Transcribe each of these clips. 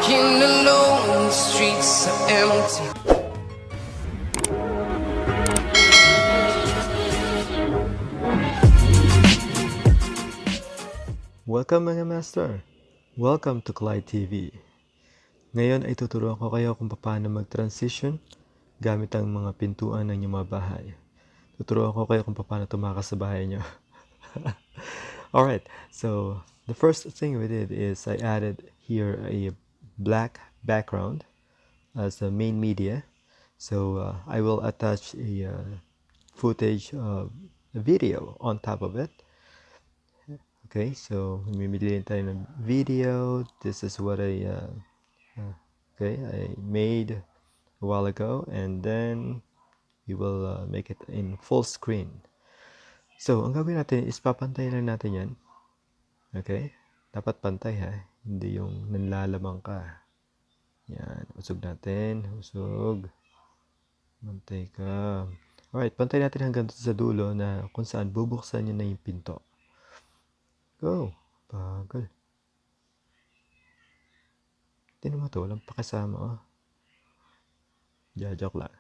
Walking alone, the streets are empty. Welcome mga master! Welcome to Clyde TV. Ngayon ay tuturuan ko kayo kung paano mag-transition gamit ang mga pintuan ng inyong mga bahay. Tuturuan ko kayo kung paano tumakas sa bahay nyo. Alright, so the first thing we did is I added here a black background as the main media. So I will attach a footage of a video on top of it. Okay, so mamimili tayo ng video. This is what I made a while ago, and then we will make it in full screen. So ang gagawin natin is papantay lang natin yan. Okay, dapat pantay ha, hindi yung nanlalamang ka. Yan, usog natin, usog. Pantay ka. Alright, pantay natin hanggang sa dulo na kung saan bubuksan nyo na yung pinto. Go! Bagal. Tinan mo to, walang pakasama oh. Joke lang.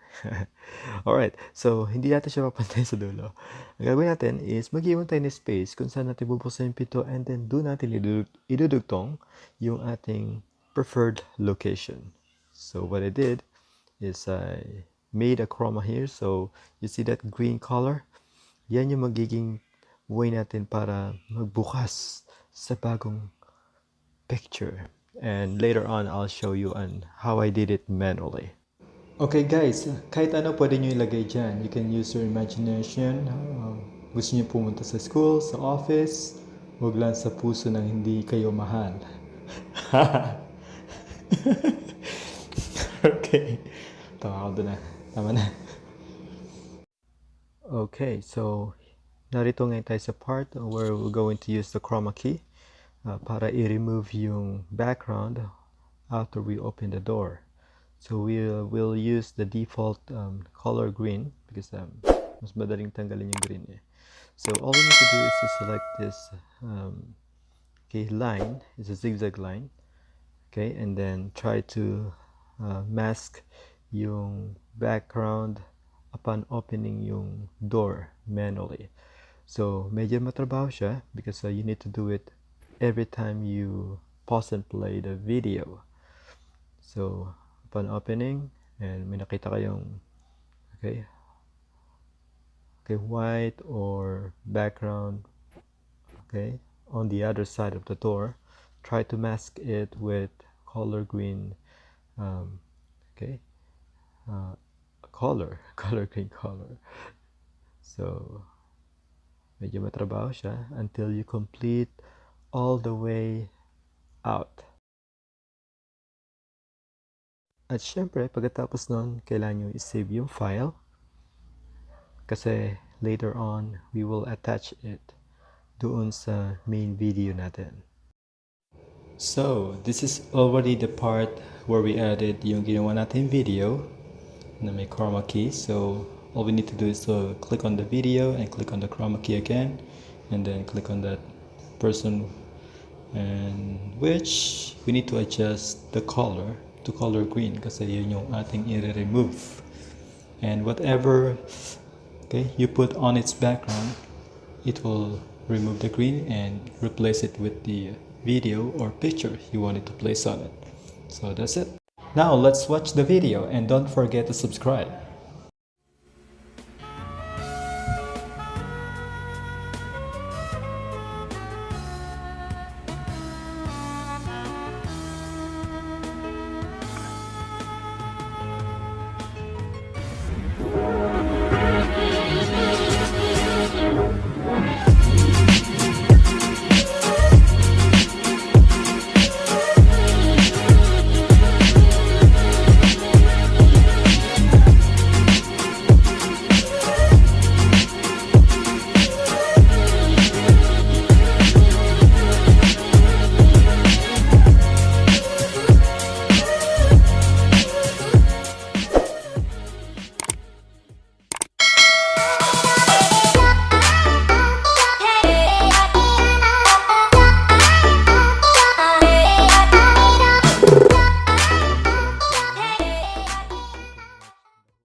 Alright, so hindi natin siya papantay sa dulo. Ang gagawin natin is mag-iwan tayo ng space kung saan natin bubuksan yung pinto, and then doon natin idudugtong yung ating preferred location. So what I did is I made a chroma here. So you see that green color? Yan yung magiging way natin para magbukas sa bagong picture. And later on, I'll show you on how I did it manually. Okay guys, kahit ano pwede nyo ilagay dyan. You can use your imagination. Gusto nyo pumunta sa school, sa office, huwag lang sa puso ng hindi kayo mahal. Okay. Tama ako doon na. Tama na. Okay, so narito ngayon tayo sa part where we're going to use the chroma key para i-remove yung background after we open the door. So we'll use the default color green because mas madaling tanggalin yung green eh. So all we need to do is to select this line. It's a zigzag line. Okay, and then try to mask yung background upon opening yung door manually. So medyo matrabaho siya because you need to do it every time you pause and play the video. So upon opening, and may nakita kayong white or background on the other side of the door, try to mask it with color green green color. So medyo matrabaho siya until you complete all the way out. At syempre, pagkatapos nun, kailangan nyo i-save yung file kasi later on, we will attach it doon sa main video natin. So, this is already the part where we added yung ginawa natin video na may chroma key. So all we need to do is to click on the video and click on the chroma key again, and then click on that person, and which we need to adjust the color to color green kasi yun yung ating i-remove. And whatever you put on its background, it will remove the green and replace it with the video or picture you wanted to place on it. So that's it. Now let's watch the video, and don't forget to subscribe.